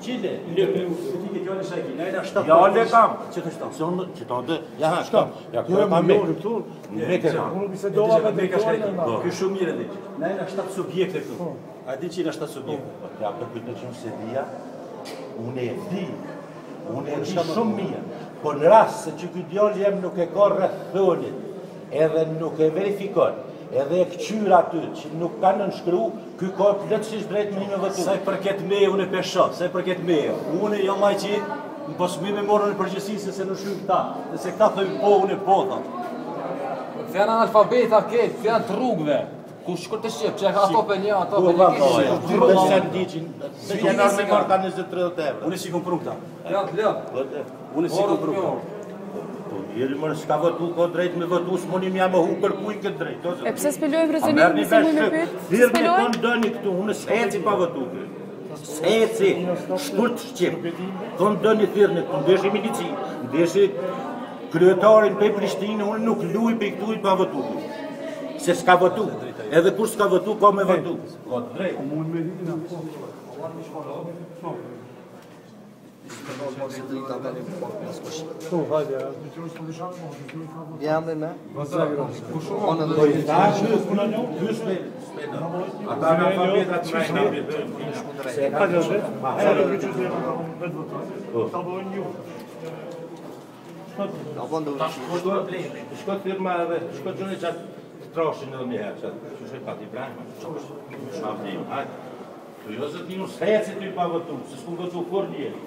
Qile. Ti ke djalë shaki. Nëna 7. Djalë kam. Çfarë thon? Se unë që tonë, ja shka. Ja kam me. Me ke kam. Unë bisedova me drejtorin. Ky shumë mirë ndi. Nëna 7 subjekte këtu. A di që na 7 subjekte? Ja për këtë që se dia, unë e di. Unë e di shumë mirë. Po në rast se që ky djalë jem nuk e ka rreth thonit, edhe nuk e verifikon, edhe e këqyr aty që nuk kanë nënshkru, ky ka plotësisht drejt me një votu. Sa i përket meje, unë e pesho, sa i përket meje. Unë jam ai që më posmi me morën e përgjithësisë se në shumë këta. Nëse këta thojnë po, unë e po, thot. Këtë janë analfabeta këtë, këtë janë të rrugëve. Ku shkër të Shqipë, që e ka ato për një, ato për një kishë. Se janë arme marë ka 20-30 euro. Unë e si kom pru këta. Unë e si kom pru këta. Jeri mërë s'ka votu, ko drejt me votu, s'monim jam më hu kërkuj këtë drejt. E pëse s'pilojmë rezonimin, nëse mu me pytë? Firme konë dëni këtu, unë s'heci pa votu këtë. S'heci, shkurt Shqip. Konë dëni firme, këtu ndeshi milici, ndeshi kryetarin për Prishtinë, unë nuk luj për këtu i pa votu këtë. Se s'ka votu, edhe kur s'ka votu, ka me votu. Ka të drejt. Jam dhe me? Ata në alfabeta të shko firma edhe, shko gjëni qatë trashin edhe një herë, që shë pati Ibrahima, shma vdim, hajtë. Të jo zëtë një s'heci të i pa votu, se s'ku votu kur njeri.